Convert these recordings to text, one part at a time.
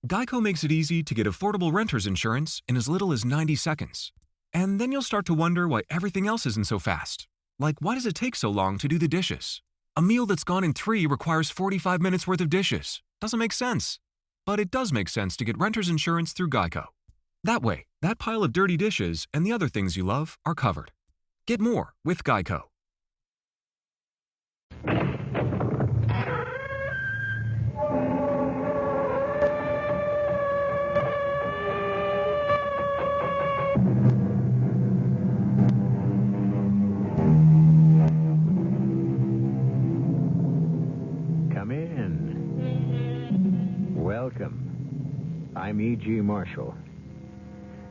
Geico makes it easy to get affordable renter's insurance in as little as 90 seconds. And then you'll start to wonder why everything else isn't so fast. Like, why does it take so long to do the dishes? A meal that's gone in 3 requires 45 minutes worth of dishes. Doesn't make sense. But it does make sense to get renter's insurance through Geico. That way, that pile of dirty dishes and the other things you love are covered. Get more with Geico. Come in. Welcome. I'm E.G. Marshall.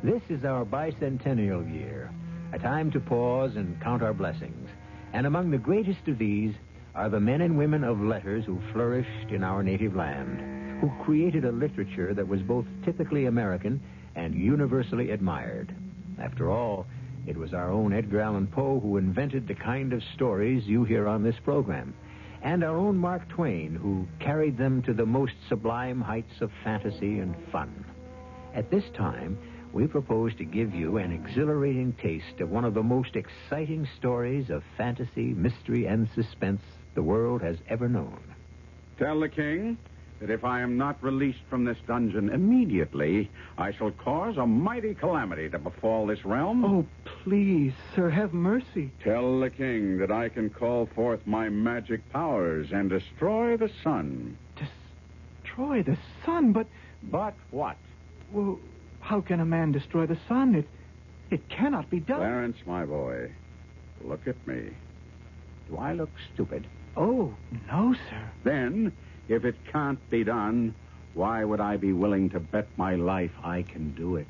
This is our bicentennial year, a time to pause and count our blessings. And among the greatest of these are the men and women of letters who flourished in our native land, who created a literature that was both typically American and universally admired. After all, it was our own Edgar Allan Poe who invented the kind of stories you hear on this program, and our own Mark Twain who carried them to the most sublime heights of fantasy and fun. At this time, we propose to give you an exhilarating taste of one of the most exciting stories of fantasy, mystery, and suspense the world has ever known. Tell the king that if I am not released from this dungeon immediately, I shall cause a mighty calamity to befall this realm. Oh, please, sir, have mercy. Tell the king that I can call forth my magic powers and destroy the sun. Destroy the sun? But what? Well, how can a man destroy the sun? It cannot be done. Clarence, my boy, look at me. Do I look stupid? Oh, no, sir. Then, if it can't be done, why would I be willing to bet my life I can do it?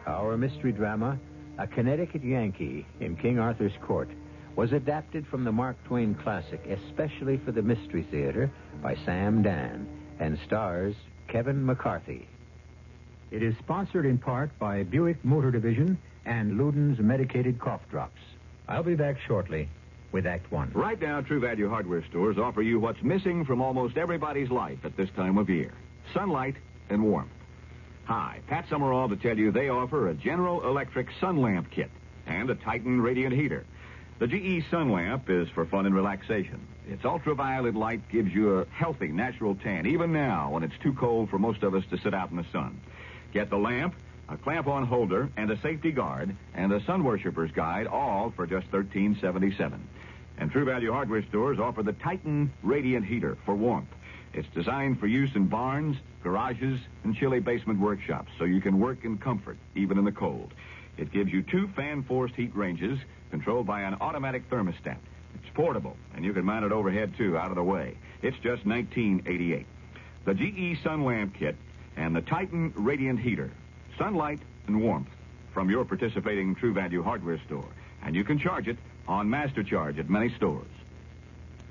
Our mystery drama, A Connecticut Yankee in King Arthur's Court, was adapted from the Mark Twain classic, especially for the Mystery Theater, by Sam Dan, and stars Kevin McCarthy. It is sponsored in part by Buick Motor Division and Luden's Medicated Cough Drops. I'll be back shortly with Act One. Right now, True Value hardware stores offer you what's missing from almost everybody's life at this time of year: sunlight and warmth. Hi, Pat Summerall to tell you they offer a General Electric sun lamp kit and a Titan radiant heater. The GE sun lamp is for fun and relaxation. Its ultraviolet light gives you a healthy, natural tan, even now when it's too cold for most of us to sit out in the sun. Get the lamp, a clamp-on holder, and a safety guard, and a sun worshiper's guide, all for just $13.77. And True Value hardware stores offer the Titan radiant heater for warmth. It's designed for use in barns, garages, and chilly basement workshops, so you can work in comfort, even in the cold. It gives you 2 fan-forced heat ranges controlled by an automatic thermostat. It's portable, and you can mount it overhead, too, out of the way. It's just $19.88. The GE Sun Lamp Kit and the Titan Radiant Heater. Sunlight and warmth from your participating True Value hardware store. And you can charge it on Master Charge at many stores.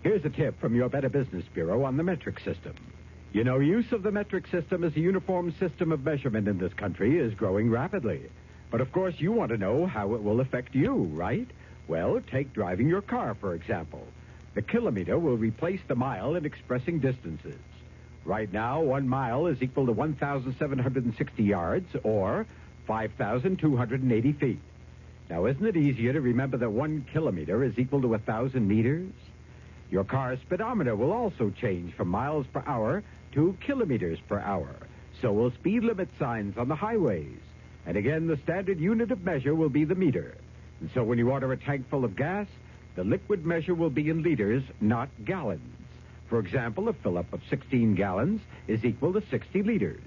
Here's a tip from your Better Business Bureau on the metric system. You know, use of the metric system as a uniform system of measurement in this country is growing rapidly. But, of course, you want to know how it will affect you, right? Well, take driving your car, for example. The kilometer will replace the mile in expressing distances. Right now, 1 mile is equal to 1,760 yards, or 5,280 feet. Now, isn't it easier to remember that 1 kilometer is equal to 1,000 meters? Your car's speedometer will also change from miles per hour to kilometers per hour. So will speed limit signs on the highways. And again, the standard unit of measure will be the meter. And so when you order a tank full of gas, the liquid measure will be in liters, not gallons. For example, a fill-up of 16 gallons is equal to 60 liters.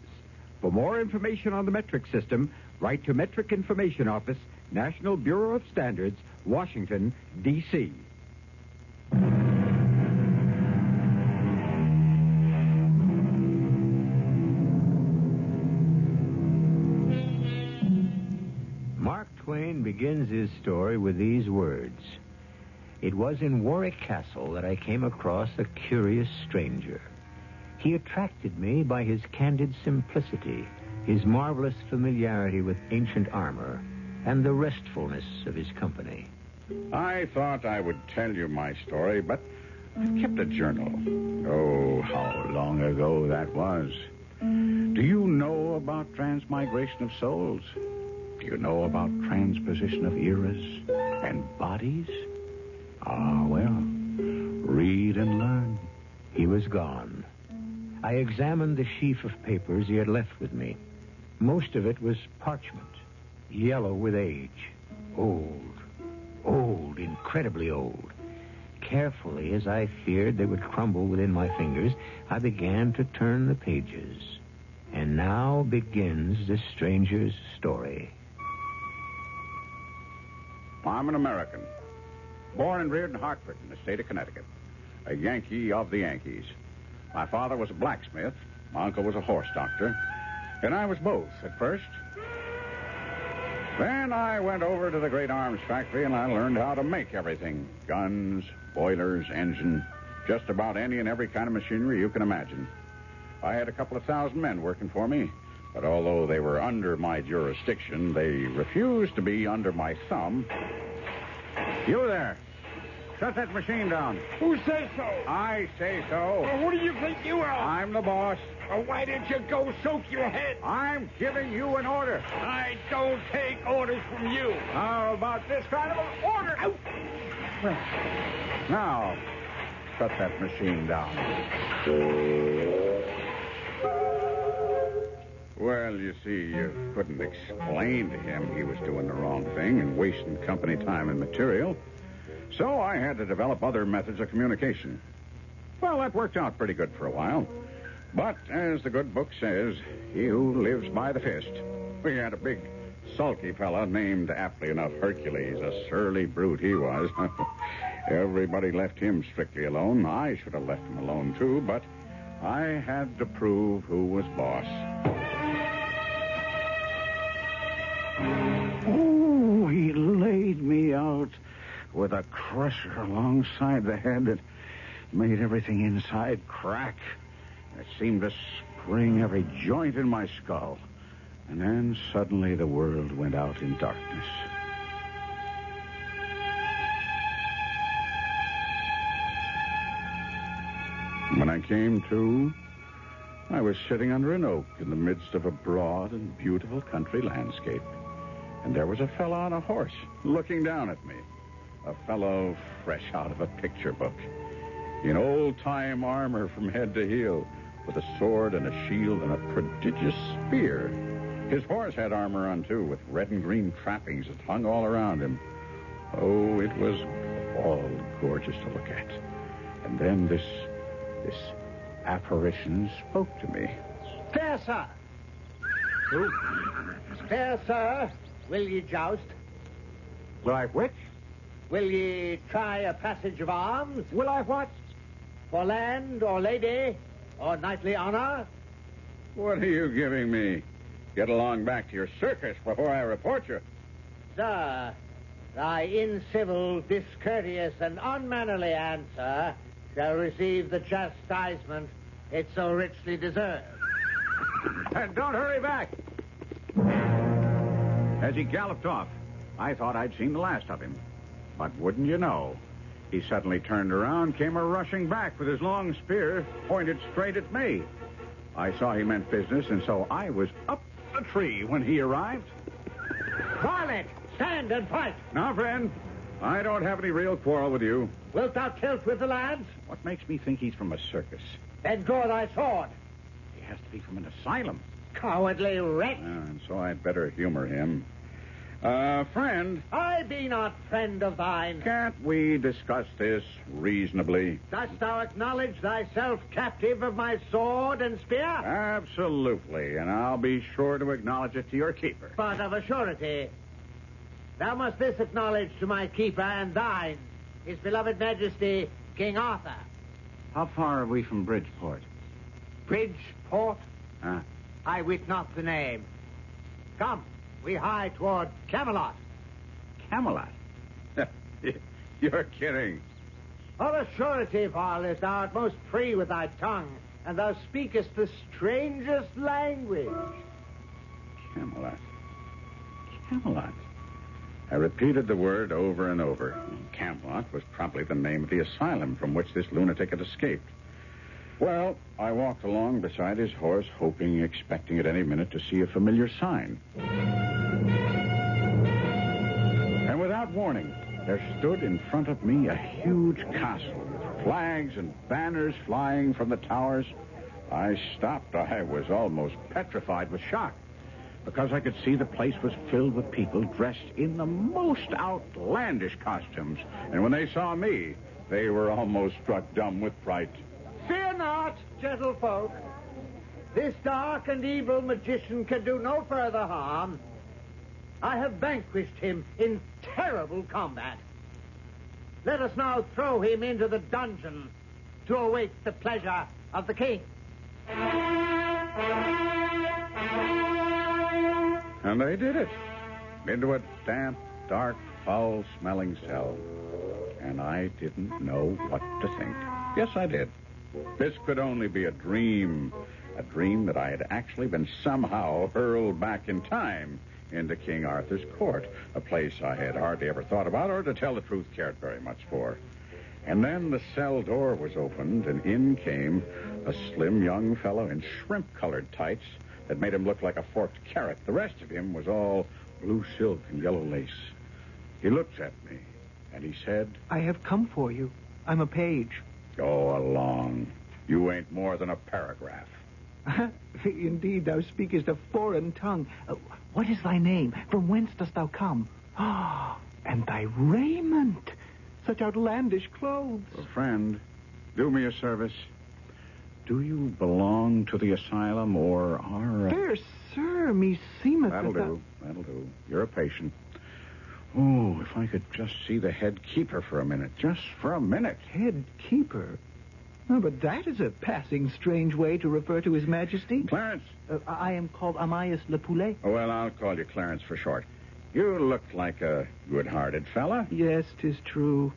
For more information on the metric system, write to Metric Information Office, National Bureau of Standards, Washington, D.C. Mark Twain begins his story with these words. It was in Warwick Castle that I came across a curious stranger. He attracted me by his candid simplicity, his marvelous familiarity with ancient armor, and the restfulness of his company. I thought I would tell you my story, but I've kept a journal. Oh, how long ago that was. Do you know about transmigration of souls? Do you know about transposition of eras and bodies? Ah, well, read and learn. He was gone. I examined the sheaf of papers he had left with me. Most of it was parchment, yellow with age. Old, incredibly old. Carefully, as I feared they would crumble within my fingers, I began to turn the pages. And now begins the stranger's story. I'm an American. Born and reared in Hartford, in the state of Connecticut. A Yankee of the Yankees. My father was a blacksmith. My uncle was a horse doctor. And I was both at first. Then I went over to the great arms factory and I learned how to make everything. Guns, boilers, engine, just about any and every kind of machinery you can imagine. I had a couple of thousand men working for me, but although they were under my jurisdiction, they refused to be under my thumb. You there! Shut that machine down. Who says so? I say so. Well, who do you think you are? I'm the boss. Well, why didn't you go soak your head? I'm giving you an order. I don't take orders from you. How about this kind of an order? Out. Now, shut that machine down. Well, you see, you couldn't explain to him he was doing the wrong thing and wasting company time and material. So I had to develop other methods of communication. Well, that worked out pretty good for a while. But, as the good book says, he who lives by the fist. We had a big, sulky fella named, aptly enough, Hercules. A surly brute he was. Everybody left him strictly alone. I should have left him alone, too, but I had to prove who was boss. Oh, he laid me out with a crusher alongside the head that made everything inside crack. It seemed to spring every joint in my skull. And then suddenly the world went out in darkness. When I came to, I was sitting under an oak in the midst of a broad and beautiful country landscape. And there was a fellow on a horse looking down at me. A fellow fresh out of a picture book. In old-time armor from head to heel, with a sword and a shield and a prodigious spear. His horse had armor on, too, with red and green trappings that hung all around him. Oh, it was all gorgeous to look at. And then this apparition spoke to me. Fair sir. Fair sir, will ye joust? Will I which? Will ye try a passage of arms? Will I what? For land or lady or knightly honor? What are you giving me? Get along back to your circus before I report you. Sir, thy incivil, discourteous, and unmannerly answer shall receive the chastisement it so richly deserves. And don't hurry back. As he galloped off, I thought I'd seen the last of him. But wouldn't you know, he suddenly turned around, came a-rushing back with his long spear pointed straight at me. I saw he meant business, and so I was up the tree when he arrived. Varlet, stand and fight. Now, friend, I don't have any real quarrel with you. Wilt thou tilt with the lads? What makes me think he's from a circus? Then draw thy sword. He has to be from an asylum. Cowardly wretch. And so I'd better humor him. Friend. I be not friend of thine. Can't we discuss this reasonably? Dost thou acknowledge thyself captive of my sword and spear? Absolutely, and I'll be sure to acknowledge it to your keeper. But of a surety, thou must this acknowledge to my keeper and thine, his beloved majesty, King Arthur. How far are we from Bridgeport? Bridgeport? I wit not the name. Come, we hie toward Camelot. Camelot? You're kidding. Of a surety, varlet, thou art most free with thy tongue, and thou speakest the strangest language. Camelot. Camelot. I repeated the word over and over. Camelot was probably the name of the asylum from which this lunatic had escaped. Well, I walked along beside his horse, hoping, expecting at any minute to see a familiar sign. And without warning, there stood in front of me a huge castle with flags and banners flying from the towers. I stopped. I was almost petrified with shock, because I could see the place was filled with people dressed in the most outlandish costumes. And when they saw me, they were almost struck dumb with fright. Fear not, gentlefolk. This dark and evil magician can do no further harm. I have vanquished him in terrible combat. Let us now throw him into the dungeon to await the pleasure of the king. And they did it. Into a damp, dark, foul-smelling cell. And I didn't know what to think. Yes, I did. This could only be a dream that I had actually been somehow hurled back in time into King Arthur's court, a place I had hardly ever thought about or, to tell the truth, cared very much for. And then the cell door was opened, and in came a slim young fellow in shrimp-colored tights that made him look like a forked carrot. The rest of him was all blue silk and yellow lace. He looked at me, and he said, I have come for you. I'm a page. Go along. You ain't more than a paragraph. Indeed, thou speakest a foreign tongue. What is thy name? From whence dost thou come? Ah, and thy raiment. Such outlandish clothes. Well, friend, do me a service. Do you belong to the asylum, or are... Fair sir, me seemeth... That'll do. You're a patient. Oh, if I could just see the head keeper for a minute. Just for a minute. Head keeper? Oh, but that is a passing strange way to refer to His Majesty. Clarence. I am called Amias Le Poulet. Oh, well, I'll call you Clarence for short. You look like a good-hearted fella. Yes, 'tis true.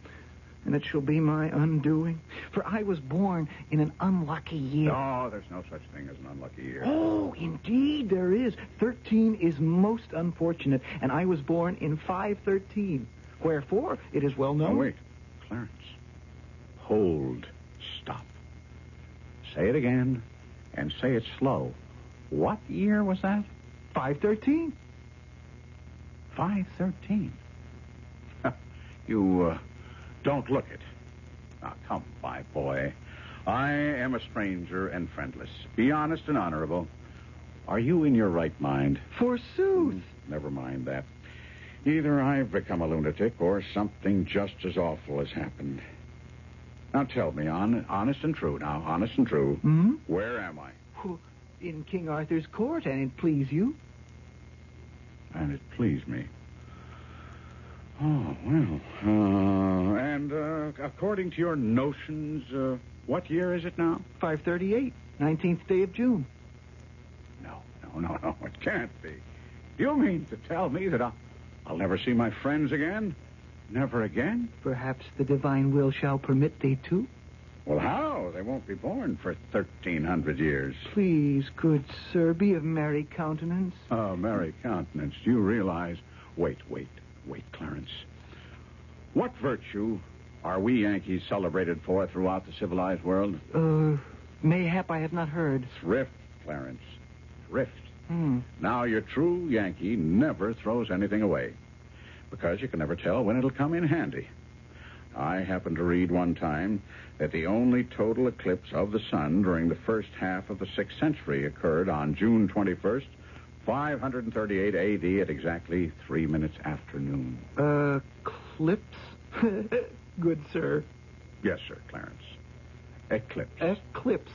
And it shall be my undoing. For I was born in an unlucky year. No, there's no such thing as an unlucky year. Oh, indeed there is. 13 is most unfortunate, and I was born in 513. Wherefore, it is well known... Oh, wait. Clarence. Hold. Stop. Say it again, and say it slow. What year was that? 513. 513. You, don't look it. Now, come, my boy. I am a stranger and friendless. Be honest and honorable. Are you in your right mind? Forsooth. Never mind that. Either I've become a lunatic or something just as awful has happened. Now tell me, honest and true now, honest and true. Hmm? Where am I? In King Arthur's court, and it please you. And it pleased me. Oh, well. And according to your notions, what year is it now? 538, 19th day of June. No, it can't be. You mean to tell me that I'll never see my friends again? Never again? Perhaps the divine will shall permit thee to. Well, how? They won't be born for 1,300 years. Please, good sir, be of merry countenance. Oh, merry countenance. Do you realize... Wait, Clarence. What virtue are we Yankees celebrated for throughout the civilized world? Mayhap I have not heard. Thrift, Clarence. Thrift. Hmm. Now, your true Yankee never throws anything away, because you can never tell when it'll come in handy. I happened to read one time that the only total eclipse of the sun during the first half of the 6th century occurred on June 21st, 538 A.D. at exactly 3 minutes after noon. Eclipse? Good sir. Yes, sir, Clarence. Eclipse. Eclipse.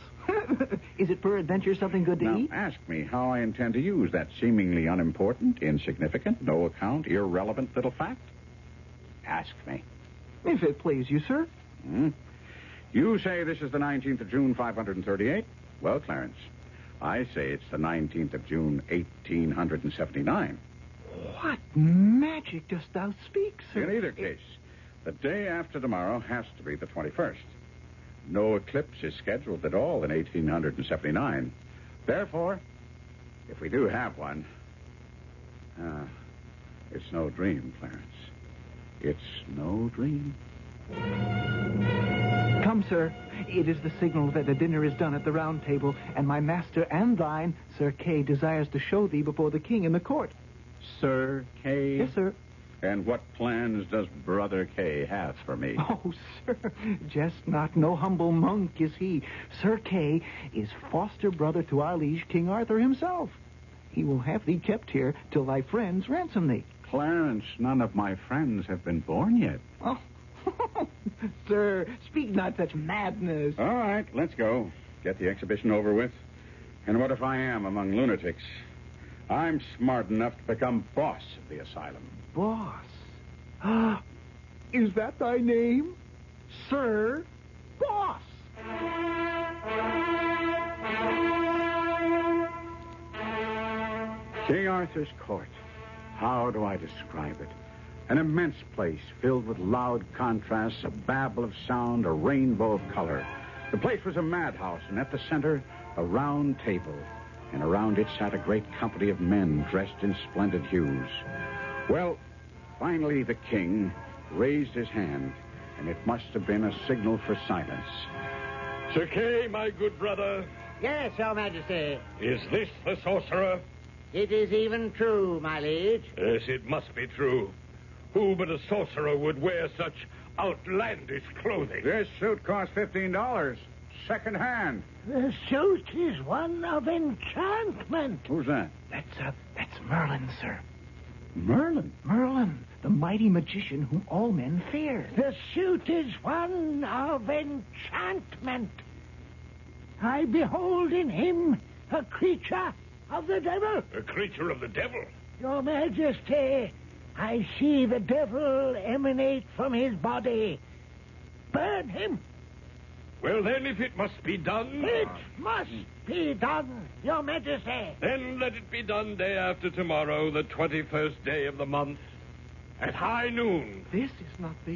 Is it peradventure something good to Now, eat? ask me how I intend to use that seemingly unimportant, insignificant, no account, irrelevant little fact. Ask me. If it please you, sir. You say this is the 19th of June, 538? Well, Clarence, I say it's the 19th of June, 1879. What magic dost thou speak, sir? In either case, the day after tomorrow has to be the 21st. No eclipse is scheduled at all in 1879. Therefore, if we do have one, it's no dream, Clarence. It's no dream. Come, sir. It is the signal that the dinner is done at the round table, and my master and thine, Sir Kay, desires to show thee before the king in the court. Sir Kay? Yes, sir. And what plans does Brother Kay have for me? Oh, sir, jest not. No humble monk is he. Sir Kay is foster brother to our liege King Arthur himself. He will have thee kept here till thy friends ransom thee. Clarence, none of my friends have been born yet. Oh, sir, speak not such madness. All right, let's go. Get the exhibition over with. And what if I am among lunatics? I'm smart enough to become boss of the asylum. Boss. Is that thy name? Sir Boss. King Arthur's court. How do I describe it? An immense place filled with loud contrasts, a babble of sound, a rainbow of color. The place was a madhouse, and at the center, a round table. And around it sat a great company of men dressed in splendid hues. Well, finally the king raised his hand, and it must have been a signal for silence. Sir Kay, my good brother, Yes, Your Majesty. is this the sorcerer? It is even true, my liege. Yes, it must be true. Who but a sorcerer would wear such outlandish clothing? This suit cost $15, second hand. The suit is one of enchantment. Who's that? That's Merlin, sir. Merlin. Merlin, the mighty magician whom all men fear. The suit is one of enchantment. I behold in him a creature of the devil. A creature of the devil? Your Majesty, I see the devil emanate from his body. Burn him. Well, then, if it must be done... It must be done, Your Majesty. Then let it be done day after tomorrow, the 21st day of the month, at high noon. This is not the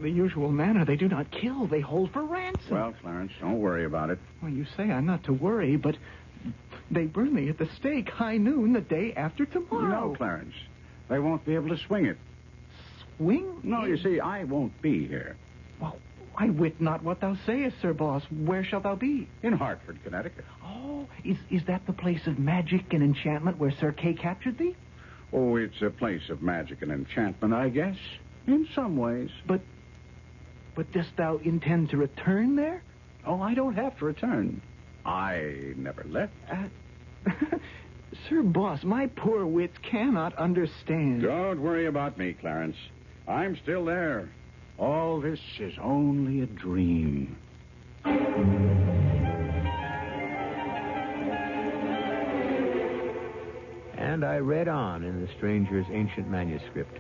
usual manner. They do not kill. They hold for ransom. Well, Clarence, don't worry about it. Well, you say I'm not to worry, but they burn me at the stake high noon the day after tomorrow. No, Clarence. They won't be able to swing it. Swing? No, you see, I won't be here. Well, I wit not what thou sayest, Sir Boss. Where shalt thou be? In Hartford, Connecticut. Oh, is that the place of magic and enchantment where Sir Kay captured thee? Oh, it's a place of magic and enchantment, I guess. In some ways. But dost thou intend to return there? Oh, I don't have to return. I never left. Sir Boss, my poor wits cannot understand. Don't worry about me, Clarence. I'm still there. All this is only a dream. And I read on in the stranger's ancient manuscript,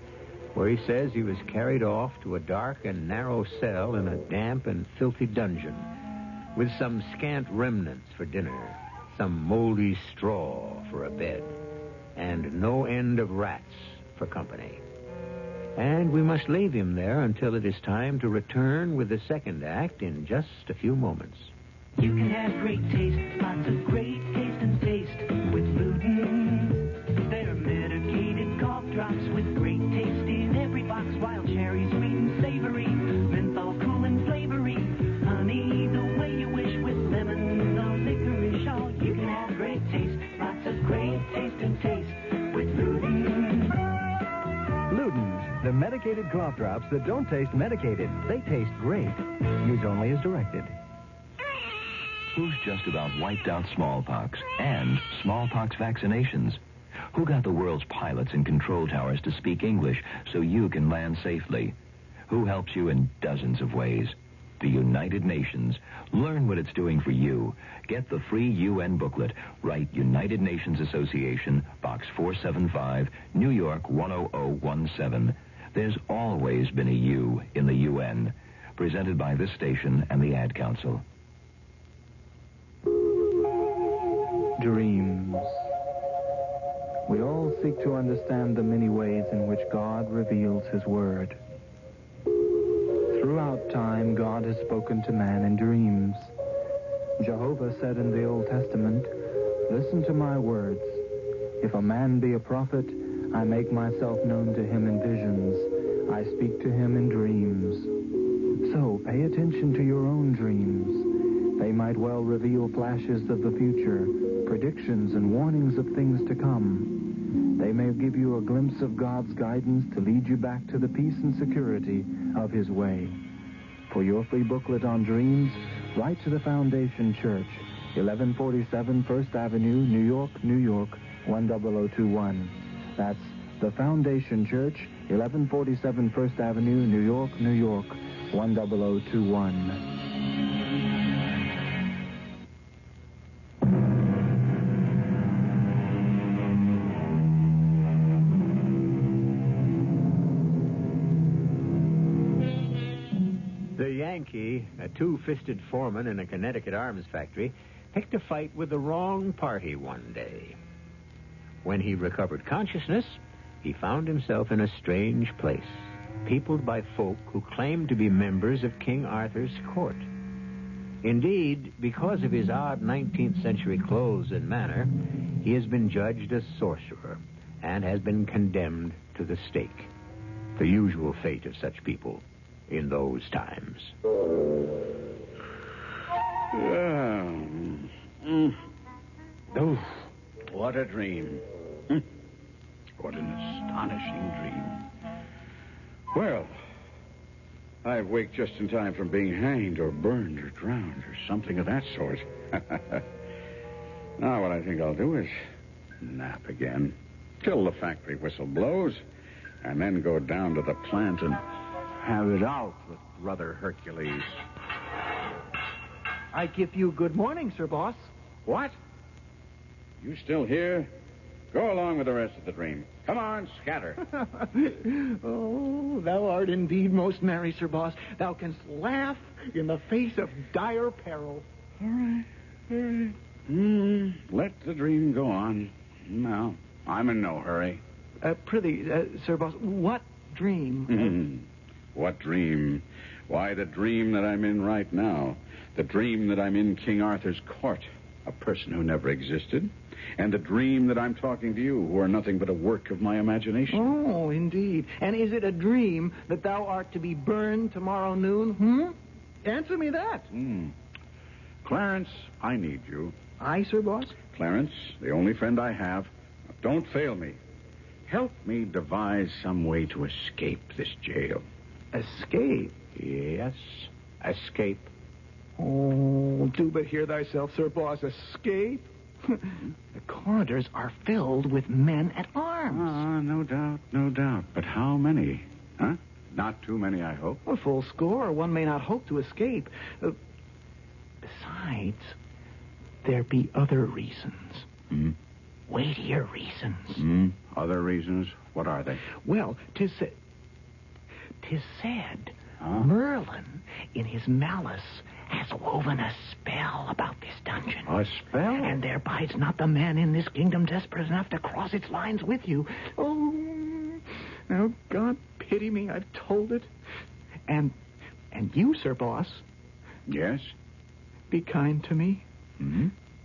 where he says he was carried off to a dark and narrow cell in a damp and filthy dungeon, with some scant remnants for dinner, some moldy straw for a bed, and no end of rats for company. And we must leave him there until it is time to return with the second act in just a few moments. You can have great taste, lots of great taste and taste with Luden's. They're medicated cough drops with great taste in every box. Wild cherry, sweet and savory, menthol cool and flavory, honey the way you wish with lemon or licorice. Oh, you can have great taste, lots of great taste and taste with Luden's. Luden's, the medicated cough drops that don't taste medicated. They taste great. Use only as directed. Who's just about wiped out smallpox and smallpox vaccinations? Who got the world's pilots in control towers to speak English so you can land safely? Who helps you in dozens of ways? The United Nations. Learn what it's doing for you. Get the free UN booklet. Write United Nations Association, Box 475, New York 10017. There's always been a U in the UN. Presented by this station and the Ad Council. Dreams. We all seek to understand the many ways in which God reveals His Word. Throughout time, God has spoken to man in dreams. Jehovah said in the Old Testament, "Listen to my words. If a man be a prophet, I make myself known to him in visions. I speak to him in dreams. So pay attention to your own dreams. They might well reveal flashes of the future, predictions and warnings of things to come. They may give you a glimpse of God's guidance to lead you back to the peace and security of His way. For your free booklet on dreams, write to the Foundation Church, 1147 First Avenue, New York, New York, 10021. That's the Foundation Church, 1147 First Avenue, New York, New York, 10021. The Yankee, a two-fisted foreman in a Connecticut arms factory, picked a fight with the wrong party one day. When he recovered consciousness, he found himself in a strange place, peopled by folk who claimed to be members of King Arthur's court. Indeed, because of his odd 19th century clothes and manner, he has been judged a sorcerer and has been condemned to the stake, the usual fate of such people in those times. Oh, what a dream. What an astonishing dream. Well, I've waked just in time from being hanged or burned or drowned or something of that sort. Now what I think I'll do is nap again till the factory whistle blows, and then go down to the plant and have it out with Brother Hercules. I give you good morning, Sir Boss. What? You still here? Go along with the rest of the dream. Come on, scatter. Oh, thou art indeed most merry, Sir Boss. Thou canst laugh in the face of dire peril. All right. Let the dream go on. No, I'm in no hurry. Prithee, Sir Boss, what dream? What dream? Why, the dream that I'm in right now. The dream that I'm in King Arthur's court, a person who never existed. And the dream that I'm talking to you, who are nothing but a work of my imagination. Oh, indeed. And is it a dream that thou art to be burned tomorrow noon? Answer me that. Clarence, I need you. Aye, Sir Boss? Clarence, the only friend I have. Don't fail me. Help me devise some way to escape this jail. Escape? Yes, escape. Oh, do but hear thyself, Sir Boss. Escape? The corridors are filled with men at arms. No doubt. But how many? Huh? Not too many, I hope. A full score. One may not hope to escape. Besides, there be other reasons. Weightier reasons. Other reasons? What are they? Well, 'tis said Merlin, in his malice, has woven a spell about this dungeon. A spell? And there bides not the man in this kingdom desperate enough to cross its lines with you. Oh, now, God pity me, I've told it. And you, Sir Boss. Yes? Be kind to me.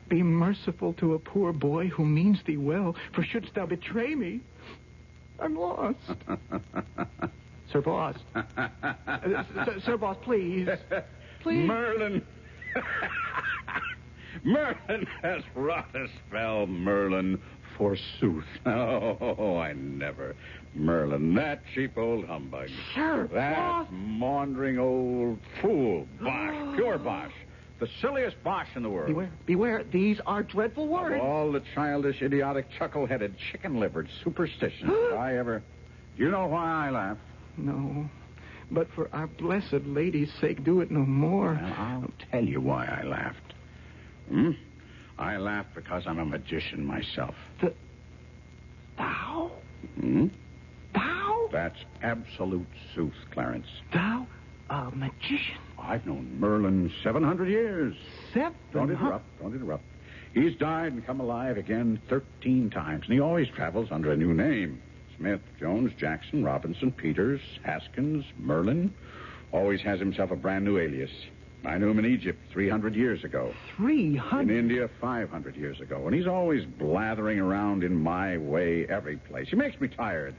Be merciful to a poor boy who means thee well, for shouldst thou betray me, I'm lost. Sir Boss. Sir Boss, please. Please. Merlin. Merlin has wrought a spell, Merlin, forsooth. Oh, I never. Merlin, that cheap old humbug. Sir That Boss. maundering old fool. Bosh, pure bosh. The silliest bosh in the world. Beware. These are dreadful words. Of all the childish, idiotic, chuckle-headed, chicken-livered superstitions that I ever... Do you know why I laugh? No. But for our blessed lady's sake, do it no more. Well, I'll tell you why I laughed. I laughed because I'm a magician myself. Thou? Thou? That's absolute sooth, Clarence. Thou? A magician? I've known Merlin 700 years. Don't interrupt. He's died and come alive again 13 times, and he always travels under a new name. Smith, Jones, Jackson, Robinson, Peters, Haskins, Merlin. Always has himself a brand new alias. I knew him in Egypt 300 years ago. 300? In India 500 years ago. And he's always blathering around in my way every place. He makes me tired.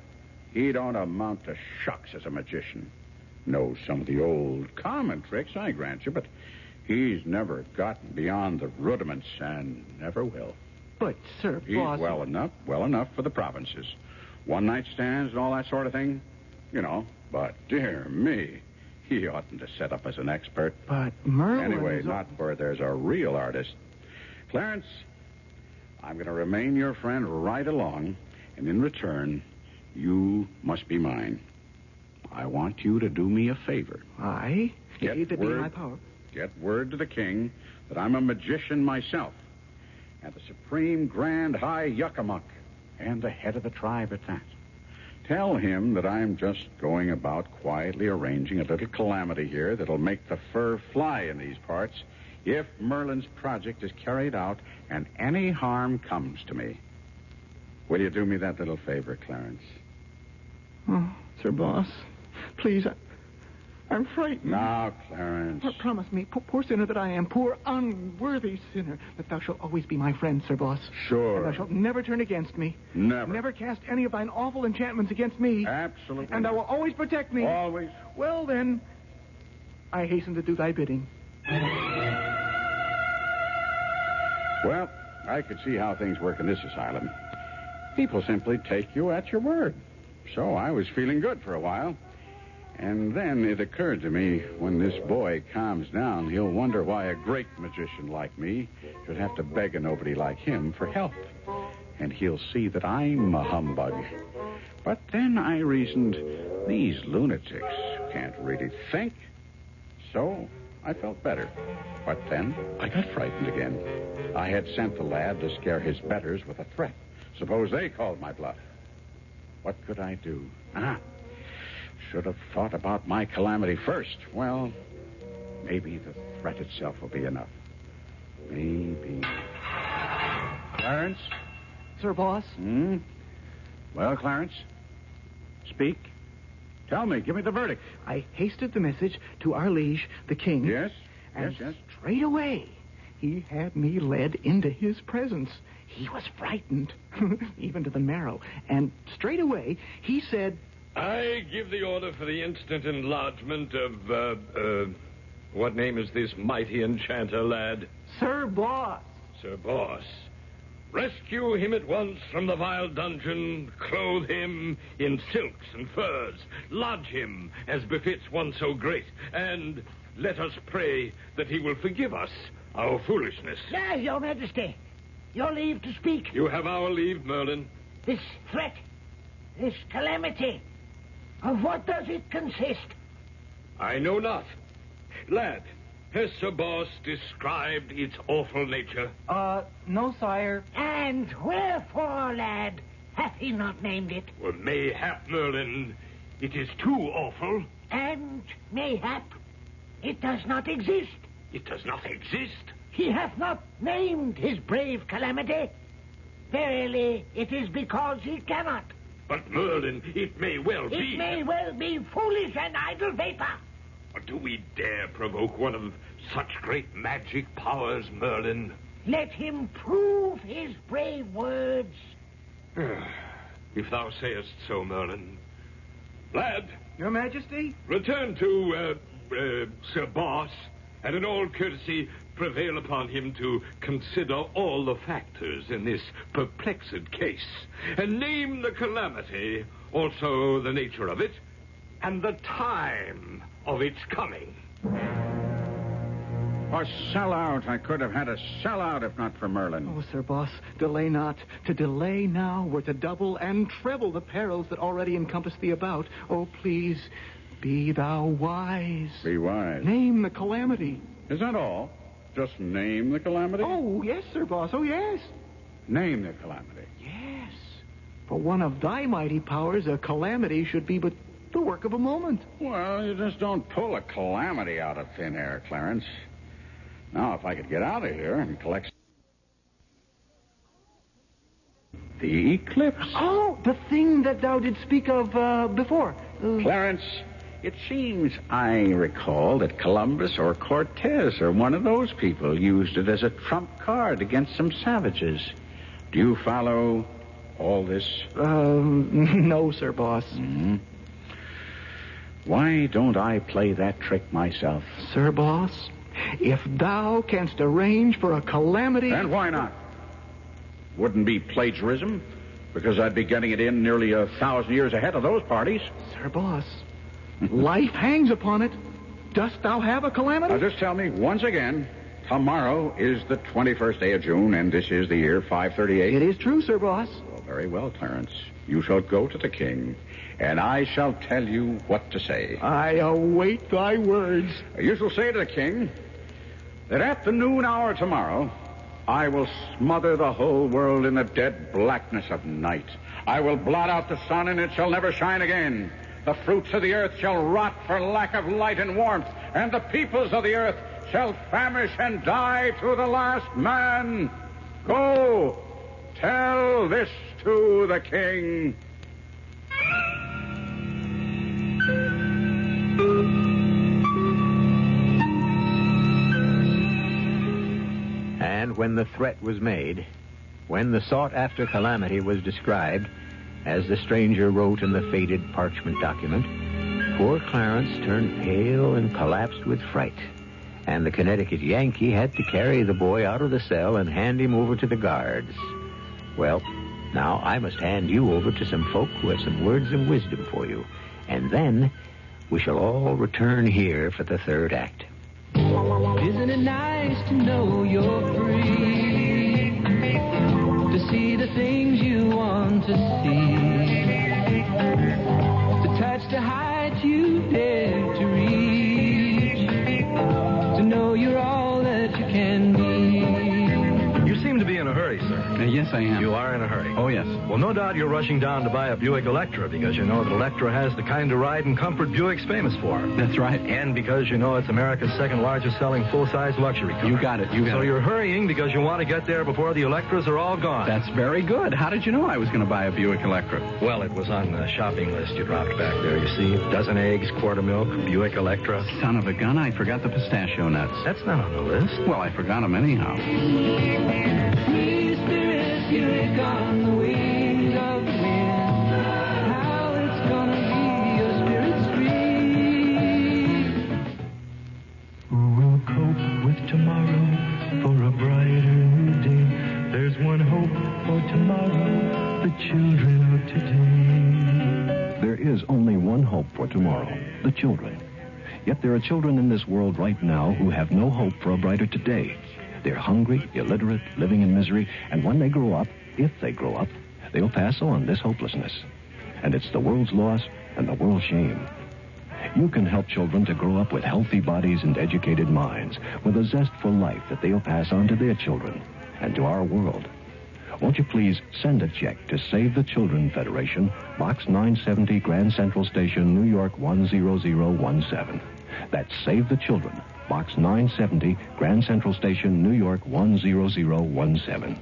He don't amount to shucks as a magician. Knows some of the old common tricks, I grant you, but he's never gotten beyond the rudiments and never will. But, Sir He's Boss... well enough for the provinces. One-night stands and all that sort of thing, you know. But, dear me, he oughtn't to set up as an expert. But Merlin... Anyway, not where there's a real artist. Clarence, I'm going to remain your friend right along, and in return, you must be mine. I want you to do me a favor. Aye? If it be my power. Get word to the king that I'm a magician myself, and the supreme grand high yuckamuck, and the head of the tribe at that. Tell him that I'm just going about quietly arranging a little calamity here that'll make the fur fly in these parts if Merlin's project is carried out and any harm comes to me. Will you do me that little favor, Clarence? Oh, Sir Boss, please, I'm frightened. Now, Clarence. Promise me, poor sinner that I am, poor unworthy sinner, that thou shalt always be my friend, Sir Boss. Sure. And thou shalt never turn against me. Never. Never cast any of thine awful enchantments against me. Absolutely. And thou wilt always protect me. Always. Well, then, I hasten to do thy bidding. Well, I could see how things work in this asylum. People simply take you at your word. So I was feeling good for a while. And then it occurred to me, when this boy calms down, he'll wonder why a great magician like me should have to beg a nobody like him for help. And he'll see that I'm a humbug. But then I reasoned, these lunatics can't really think. So I felt better. But then I got frightened again. I had sent the lad to scare his betters with a threat. Suppose they called my bluff. What could I do? Should have thought about my calamity first. Well, maybe the threat itself will be enough. Maybe. Clarence? Sir Boss? Well, Clarence? Speak. Tell me. Give me the verdict. I hasted the message to our liege, the king. Yes? And yes. straight away, he had me led into his presence. He was frightened, even to the marrow. And straight away, he said... I give the order for the instant enlargement of, what name is this mighty enchanter, lad? Sir Boss. Sir Boss. Rescue him at once from the vile dungeon, clothe him in silks and furs, lodge him as befits one so great, and let us pray that he will forgive us our foolishness. Yes, Your Majesty. Your leave to speak. You have our leave, Merlin. This threat, this calamity, of what does it consist? I know not. Lad, has Sir Boss described its awful nature? No, sire. And wherefore, lad, hath he not named it? Well, mayhap, Merlin, it is too awful. And mayhap, it does not exist. It does not exist. He hath not named his brave calamity. Verily, it is because he cannot. But, Merlin, it may well be... It may well be foolish and idle vapor. Or do we dare provoke one of such great magic powers, Merlin? Let him prove his brave words. If thou sayest so, Merlin. Lad. Your Majesty? Return to, Sir Boss, and in all courtesy prevail upon him to consider all the factors in this perplexed case, and name the calamity, also the nature of it, and the time of its coming. A sellout. I could have had a sellout if not for Merlin. Oh, Sir Boss, delay not. To delay now were to double and treble the perils that already encompass thee about. Oh, please, be thou wise. Be wise. Name the calamity. Is that all? Just name the calamity? Oh, yes, Sir Boss. Oh, yes. Name the calamity. Yes. For one of thy mighty powers, a calamity should be but the work of a moment. Well, you just don't pull a calamity out of thin air, Clarence. Now, if I could get out of here and collect... The eclipse. Oh, the thing that thou did speak of before. Clarence, it seems I recall that Columbus or Cortez or one of those people used it as a trump card against some savages. Do you follow all this? No, Sir Boss. Mm-hmm. Why don't I play that trick myself? Sir Boss, if thou canst arrange for a calamity... And why not? Wouldn't be plagiarism, because I'd be getting it in nearly 1,000 years ahead of those parties. Sir Boss, life hangs upon it. Dost thou have a calamity? Now, just tell me once again, tomorrow is the 21st day of June, and this is the year 538. It is true, Sir Boss. Well, very well, Clarence. You shall go to the king, and I shall tell you what to say. I await thy words. You shall say to the king that at the noon hour tomorrow, I will smother the whole world in the dead blackness of night. I will blot out the sun, and it shall never shine again. The fruits of the earth shall rot for lack of light and warmth, and the peoples of the earth shall famish and die to the last man. Go, tell this to the king. And when the threat was made, when the sought-after calamity was described, as the stranger wrote in the faded parchment document, poor Clarence turned pale and collapsed with fright, and the Connecticut Yankee had to carry the boy out of the cell and hand him over to the guards. Well, now I must hand you over to some folk who have some words of wisdom for you, and then we shall all return here for the third act. Isn't it nice to know you're free? To see the things you want to see. To touch the heights you dare to reach. To know you're all that you can be. You seem to be in a hurry, sir. Yes, I am. You are in a hurry? Oh, yes. Well, no doubt you're rushing down to buy a Buick Electra because you know that Electra has the kind of ride and comfort Buick's famous for. That's right. And because you know it's America's second largest selling full-size luxury car. You got it. So you're hurrying because you want to get there before the Electras are all gone. That's very good. How did you know I was going to buy a Buick Electra? Well, it was on the shopping list you dropped back there, you see. Dozen eggs, quart of milk, Buick Electra. Son of a gun, I forgot the pistachio nuts. That's not on the list. Well, I forgot them anyhow. Free spirit, you take on the wings of the wind. How it's gonna be your spirit's free. Who will cope with tomorrow for a brighter new day? There's one hope for tomorrow, the children of today. There is only one hope for tomorrow, the children. Yet there are children in this world right now who have no hope for a brighter today. They're hungry, illiterate, living in misery, and when they grow up, if they grow up, they'll pass on this hopelessness. And it's the world's loss and the world's shame. You can help children to grow up with healthy bodies and educated minds, with a zest for life that they'll pass on to their children and to our world. Won't you please send a check to Save the Children Federation, Box 970, Grand Central Station, New York 10017. That's Save the Children, Box 970, Grand Central Station, New York 10017.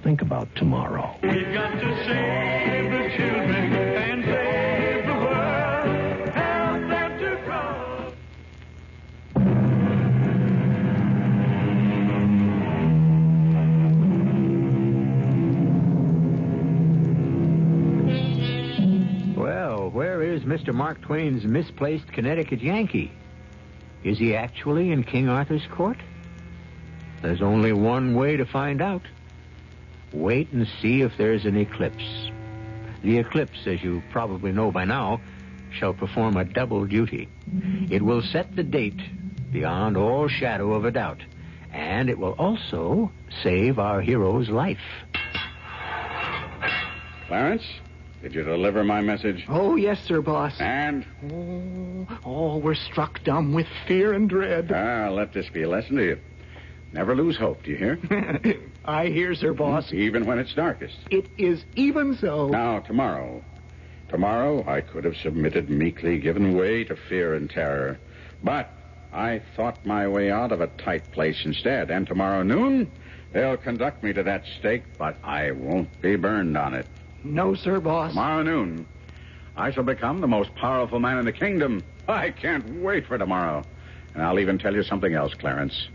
Think about tomorrow. We've got to save the children and save the world. Help them to grow. Well, where is Mr. Mark Twain's misplaced Connecticut Yankee? Is he actually in King Arthur's court? There's only one way to find out. Wait and see if there's an eclipse. The eclipse, as you probably know by now, shall perform a double duty. It will set the date beyond all shadow of a doubt, and it will also save our hero's life. Clarence, did you deliver my message? Oh, yes, Sir Boss. And? All were struck dumb with fear and dread. Let this be a lesson to you. Never lose hope, do you hear? I hear, Sir Boss. Even when it's darkest. It is even so. Now, tomorrow. Tomorrow, I could have submitted meekly, given way to fear and terror. But I thought my way out of a tight place instead. And tomorrow noon, they'll conduct me to that stake, but I won't be burned on it. No, Sir Boss. Tomorrow noon, I shall become the most powerful man in the kingdom. I can't wait for tomorrow. And I'll even tell you something else, Clarence.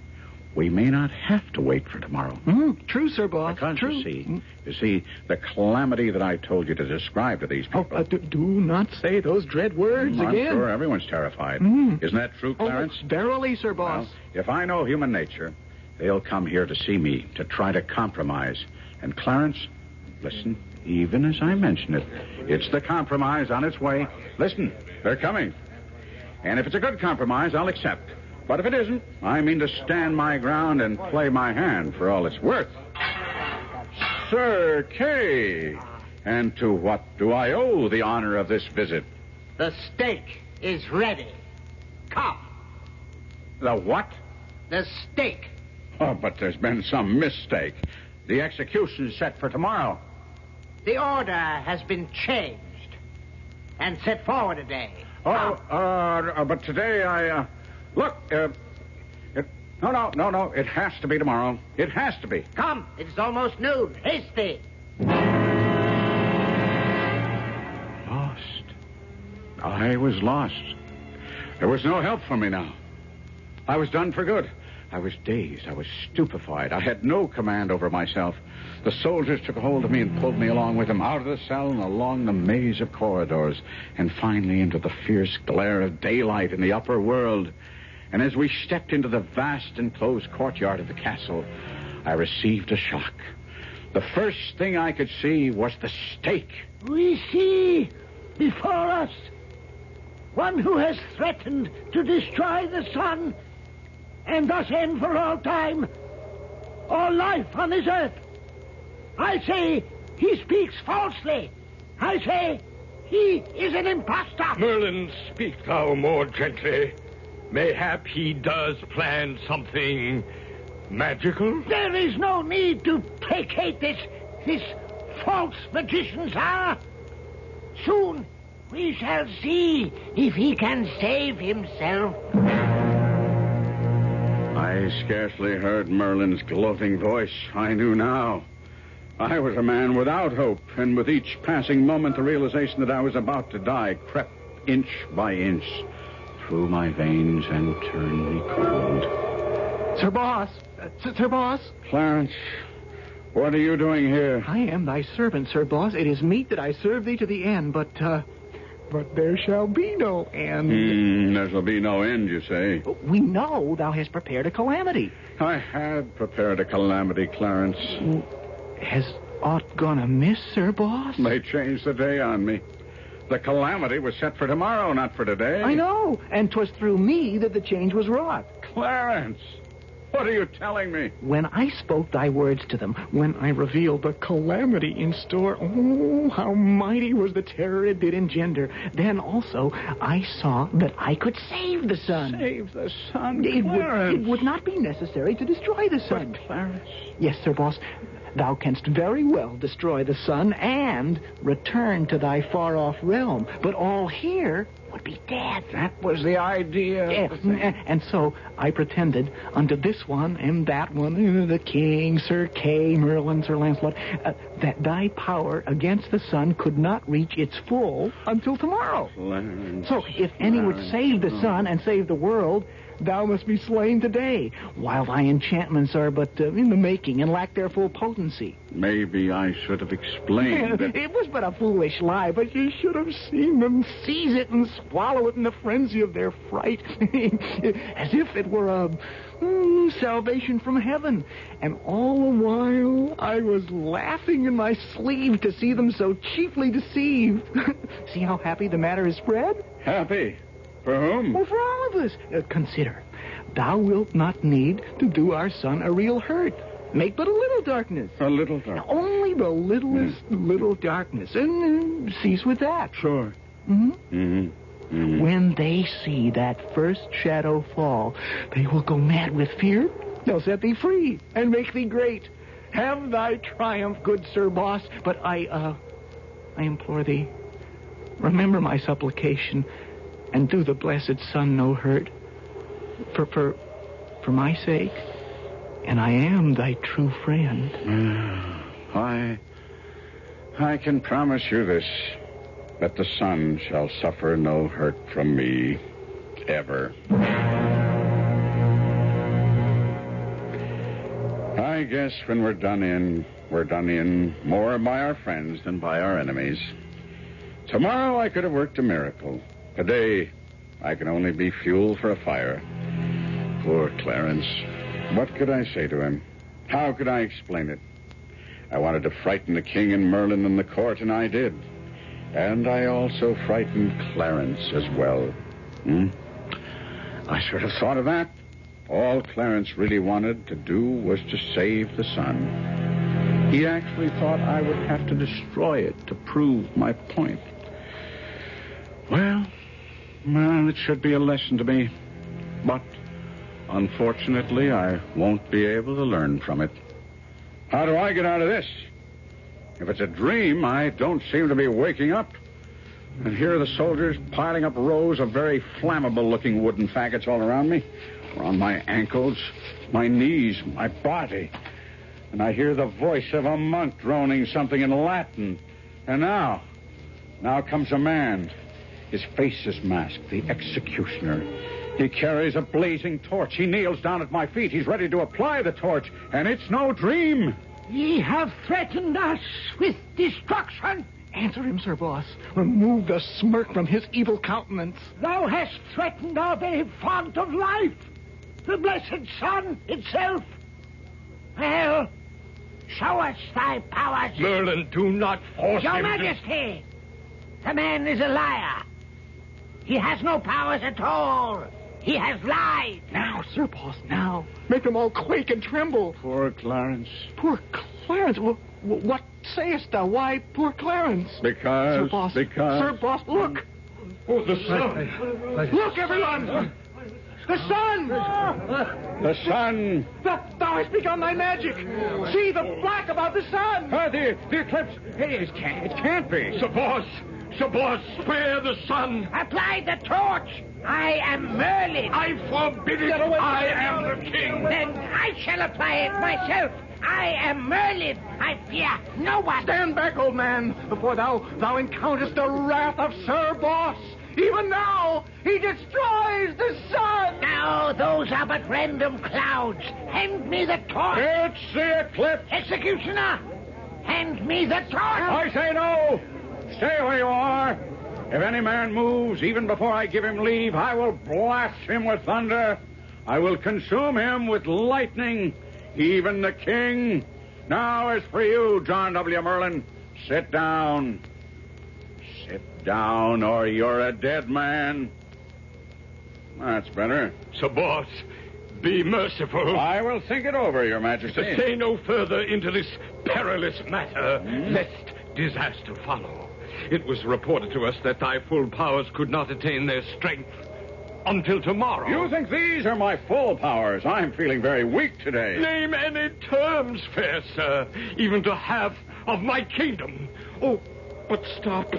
we may not have to wait for tomorrow. True, Sir Boss. Because, True. you see, the calamity that I told you to describe to these people. Do not say those dread words I'm again. sure everyone's terrified. Isn't that true, Clarence? Verily, Sir Boss. Well, if I know human nature, they'll come here to see me, to try to compromise. And Clarence, listen, even as I mention it, it's the compromise on its way. Listen, they're coming. And if it's a good compromise, I'll accept. But if it isn't, I mean to stand my ground and play my hand for all it's worth. Sir Kay, and to what do I owe the honor of this visit? The steak is ready. Come. The what? The steak. Oh, but there's been some mistake. The execution's set for tomorrow. The order has been changed and set forward a day. But today Look, No, it has to be tomorrow. It has to be. Come, it's almost noon. Hasty. Lost. I was lost. There was no help for me now. I was done for good. I was dazed. I was stupefied. I had no command over myself. The soldiers took hold of me and pulled me along with them out of the cell and along the maze of corridors and finally into the fierce glare of daylight in the upper world. And as we stepped into the vast enclosed courtyard of the castle, I received a shock. The first thing I could see was the stake. We see before us one who has threatened to destroy the sun and thus end for all time all life on this earth. I say he speaks falsely. I say he is an impostor. Merlin, speak thou more gently. Mayhap he does plan something magical? There is no need to placate this false magician, sir. Soon we shall see if he can save himself. I scarcely heard Merlin's gloating voice. I knew now. I was a man without hope, and with each passing moment the realization that I was about to die crept inch by inch through my veins and turned me cold. Sir Boss! Sir Boss! Clarence, what are you doing here? I am thy servant, Sir Boss. It is meet that I serve thee to the end, but there shall be no end. There shall be no end, you say? We know thou hast prepared a calamity. I had prepared a calamity, Clarence. Has aught gone amiss, Sir Boss? They changed the day on me. The calamity was set for tomorrow, not for today. I know, and 'twas through me that the change was wrought. Clarence, what are you telling me? When I spoke thy words to them, when I revealed the calamity in store, oh, how mighty was the terror it did engender. Then also I saw that I could save the sun. Save the sun, Clarence. It would not be necessary to destroy the sun. But, Clarence... Yes, Sir Boss. Thou canst very well destroy the sun and return to thy far-off realm. But all here would be dead. That was the idea. And so I pretended unto this one and that one, the king, Sir Kay, Merlin, Sir Lancelot, that thy power against the sun could not reach its full until tomorrow. Clarence, so if any would save the sun and save the world, thou must be slain today, while thy enchantments are but in the making and lack their full potency. Maybe I should have explained that... It was but a foolish lie, but you should have seen them seize it and swallow it in the frenzy of their fright, as if it were a salvation from heaven. And all the while I was laughing in my sleeve to see them so chiefly deceived. See how happy the matter is spread? Happy? For whom? Well, for all of us. Consider, thou wilt not need to do our son a real hurt. Make but a little darkness. A little darkness. Only the littlest little darkness. And cease with that. Sure. When they see that first shadow fall, they will go mad with fear. They'll set thee free and make thee great. Have thy triumph, good Sir Boss. But I implore thee, remember my supplication and do the blessed sun no hurt. For my sake, and I am thy true friend. I can promise you this, that the sun shall suffer no hurt from me, ever. I guess when we're done in more by our friends than by our enemies. Tomorrow I could have worked a miracle. Today I can only be fuel for a fire. Poor Clarence. What could I say to him? How could I explain it? I wanted to frighten the king and Merlin in the court, and I did. And I also frightened Clarence as well. I should have thought of that. All Clarence really wanted to do was to save the sun. He actually thought I would have to destroy it to prove my point. Well, it should be a lesson to me. But, unfortunately, I won't be able to learn from it. How do I get out of this? If it's a dream, I don't seem to be waking up. And here are the soldiers piling up rows of very flammable-looking wooden faggots all around me, around my ankles, my knees, my body. And I hear the voice of a monk droning something in Latin. And now comes a man. His face is masked, the executioner. He carries a blazing torch. He kneels down at my feet. He's ready to apply the torch, and it's no dream. Ye have threatened us with destruction. Answer him, Sir Boss. Remove the smirk from his evil countenance. Thou hast threatened our very font of life, the blessed sun itself. Well, show us thy powers. Merlin, do not force Your him Majesty, the man is a liar. He has no powers at all. He has lied. Now, Sir Boss, now. Make them all quake and tremble. Poor Clarence. Poor Clarence? What sayest thou? Why poor Clarence? Because... Sir Boss, look. Oh, the sun. Look, everyone. The sun! The sun! Thou hast begun thy magic! See the black about the sun! The eclipse! It can't be! Sir Boss, spare the sun! Apply the torch! I am Merlin! I forbid it! I am the king! Then I shall apply it myself! I am Merlin! I fear no one! Stand back, old man, before thou encounterest the wrath of Sir Boss! Even now, he destroys the sun! Now, those are but random clouds. Hand me the torch. It's the eclipse. Executioner, hand me the torch. I say no. Stay where you are. If any man moves, even before I give him leave, I will blast him with thunder. I will consume him with lightning, even the king. Now, as for you, John W. Merlin, sit down. Sit down, or you're a dead man. That's better. Sir Boss, be merciful. I will think it over, Your Majesty. Stay no further into this perilous matter, lest disaster follow. It was reported to us that thy full powers could not attain their strength until tomorrow. You think these are my full powers? I'm feeling very weak today. Name any terms, fair sir, even to half of my kingdom. Oh, but stop.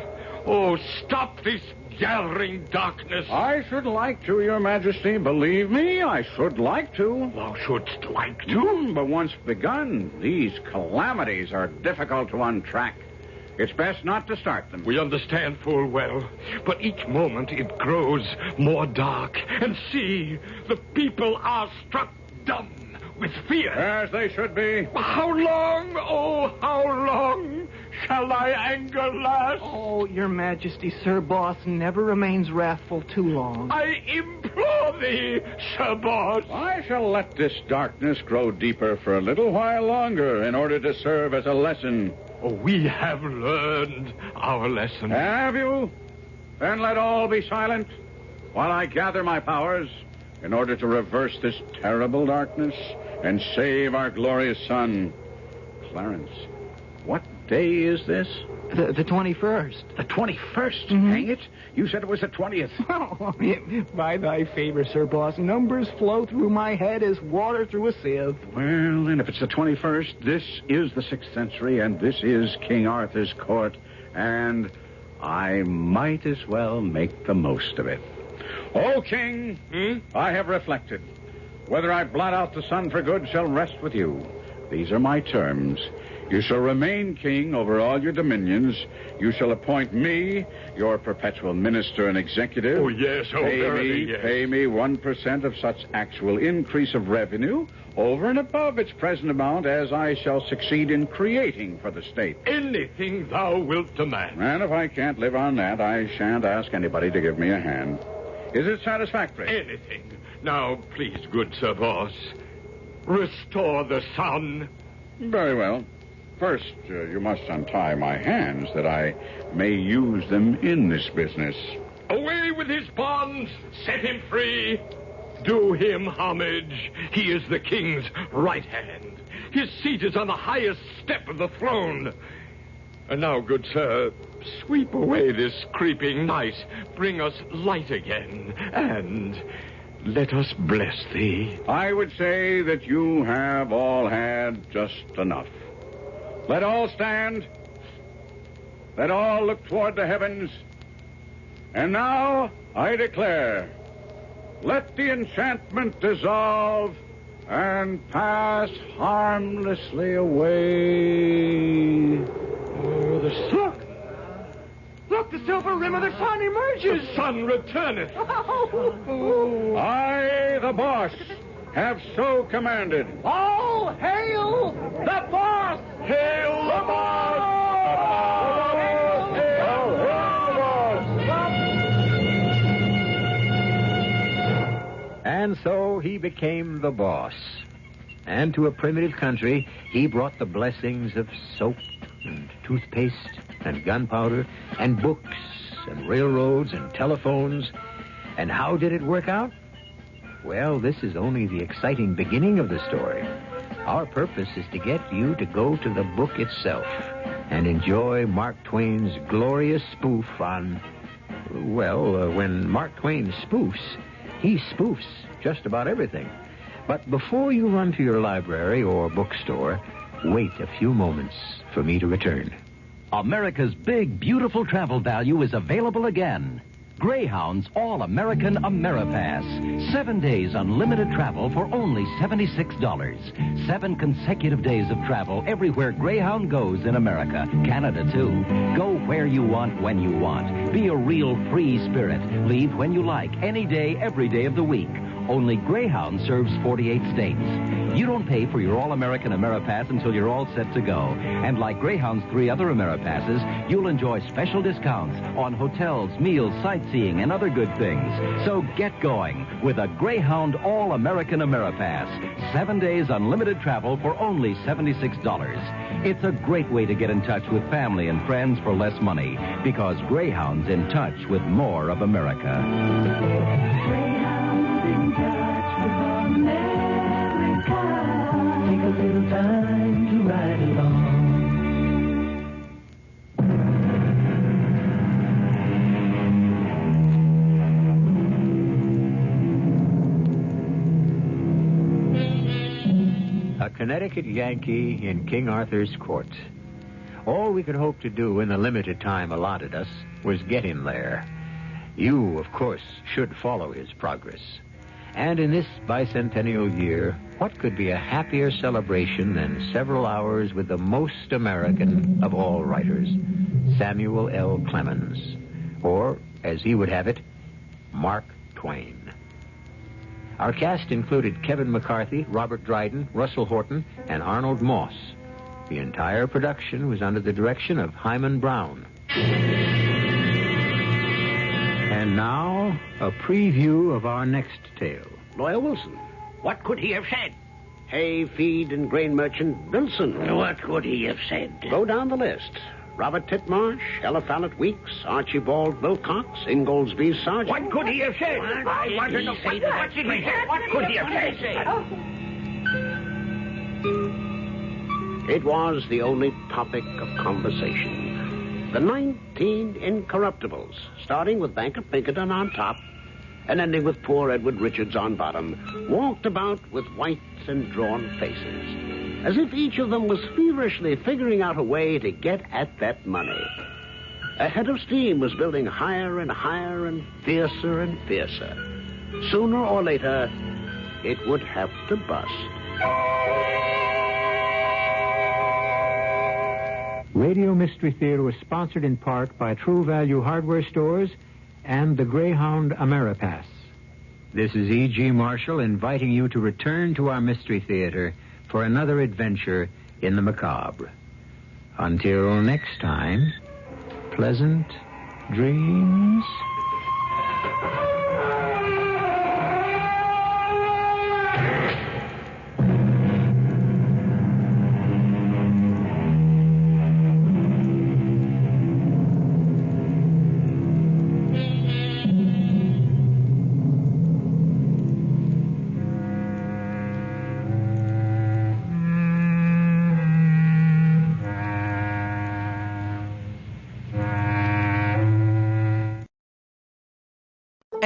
Oh, stop this gathering darkness. I should like to, Your Majesty. Believe me, I should like to. Thou shouldst like to? But once begun, these calamities are difficult to untrack. It's best not to start them. We understand full well, but each moment it grows more dark. And see, the people are struck dumb with fear. As they should be. How long, oh, how long shall thy anger last? Oh, Your Majesty, Sir Boss never remains wrathful too long. I implore thee, Sir Boss. I shall let this darkness grow deeper for a little while longer in order to serve as a lesson. Oh, we have learned our lesson. Have you? Then let all be silent while I gather my powers in order to reverse this terrible darkness and save our glorious sun. Clarence, what day is this? The 21st. The 21st? Mm-hmm. Hang it. You said it was the 20th. Oh, by thy favor, Sir Boss, numbers flow through my head as water through a sieve. Well, then, if it's the 21st, this is the 6th century, and this is King Arthur's court, and I might as well make the most of it. O King, I have reflected. Whether I blot out the sun for good shall rest with you. These are my terms. You shall remain king over all your dominions. You shall appoint me your perpetual minister and executive. Oh, yes, verily, yes. Pay me 1% of such actual increase of revenue over and above its present amount as I shall succeed in creating for the state. Anything thou wilt demand. And if I can't live on that, I shan't ask anybody to give me a hand. Is it satisfactory? Anything. Now, please, good Sir Boss, restore the sun. Very well. First, you must untie my hands that I may use them in this business. Away with his bonds. Set him free. Do him homage. He is the king's right hand. His seat is on the highest step of the throne. And now, good sir, sweep away this creeping night. Bring us light again. And let us bless thee. I would say that you have all had just enough. Let all stand. Let all look toward the heavens. And now I declare, let the enchantment dissolve and pass harmlessly away. Oh, the sun. Look, the silver rim of the sun emerges. The sun returneth. I, the boss, have so commanded. All hail the boss! Hail the boss! And so he became the boss. And to a primitive country, he brought the blessings of soap and toothpaste and gunpowder and books and railroads and telephones. And how did it work out? Well, this is only the exciting beginning of the story. Our purpose is to get you to go to the book itself and enjoy Mark Twain's glorious spoof on, when Mark Twain spoofs, he spoofs just about everything. But before you run to your library or bookstore, wait a few moments for me to return. America's big, beautiful travel value is available again. Greyhound's All-American Ameripass. 7 days unlimited travel for only $76. 7 consecutive days of travel everywhere Greyhound goes in America. Canada, too. Go where you want, when you want. Be a real free spirit. Leave when you like, any day, every day of the week. Only Greyhound serves 48 states. You don't pay for your All-American Ameripass until you're all set to go. And like Greyhound's 3 other Ameripasses, you'll enjoy special discounts on hotels, meals, sightseeing, and other good things. So get going with a Greyhound All-American Ameripass. 7 days unlimited travel for only $76. It's a great way to get in touch with family and friends for less money, because Greyhound's in touch with more of America. Take a little time to ride along. A Connecticut Yankee in King Arthur's court. All we could hope to do in the limited time allotted us was get him there. You, of course, should follow his progress. And in this bicentennial year, what could be a happier celebration than several hours with the most American of all writers, Samuel L. Clemens, or, as he would have it, Mark Twain. Our cast included Kevin McCarthy, Robert Dryden, Russell Horton, and Arnold Moss. The entire production was under the direction of Hyman Brown. And now, a preview of our next tale. Lawyer Wilson. What could he have said? Hay, feed, and grain merchant Wilson. What could he have said? Go down the list. Robert Titmarsh, Eliphalet Weeks, Archibald Wilcox, Ingoldsby Sargent. What could he have said? I want to know. What did he say? What could he have said? It was the only topic of conversation. The 19 incorruptibles, starting with Banker Pinkerton on top and ending with poor Edward Richards on bottom, walked about with white and drawn faces, as if each of them was feverishly figuring out a way to get at that money. A head of steam was building higher and higher and fiercer. Sooner or later, it would have to bust. Radio Mystery Theater was sponsored in part by True Value Hardware Stores and the Greyhound Ameripass. This is E.G. Marshall inviting you to return to our Mystery Theater for another adventure in the macabre. Until next time, pleasant dreams.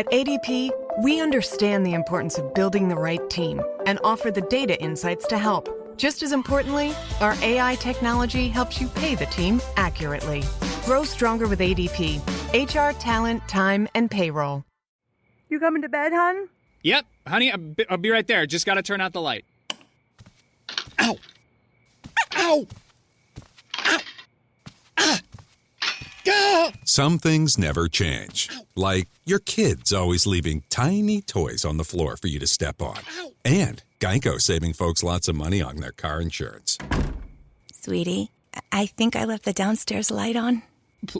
At ADP, we understand the importance of building the right team and offer the data insights to help. Just as importantly, our AI technology helps you pay the team accurately. Grow stronger with ADP. HR, talent, time, and payroll. You coming to bed, hon? Yep, honey, I'll be right there. Just gotta turn out the light. Ow! Ow! Ow! Ah! Gah! Some things never change. Like your kids always leaving tiny toys on the floor for you to step on. And Geico saving folks lots of money on their car insurance. Sweetie, I think I left the downstairs light on.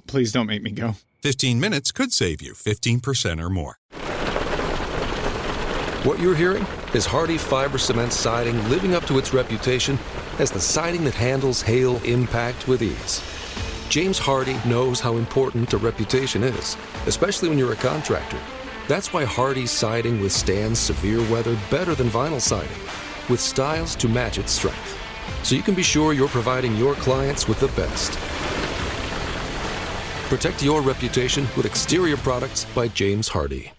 Please don't make me go. 15 minutes could save you 15% or more. What you're hearing is Hardie Fiber Cement Siding living up to its reputation as the siding that handles hail impact with ease. James Hardie knows how important a reputation is, especially when you're a contractor. That's why Hardie's siding withstands severe weather better than vinyl siding, with styles to match its strength. So you can be sure you're providing your clients with the best. Protect your reputation with exterior products by James Hardie.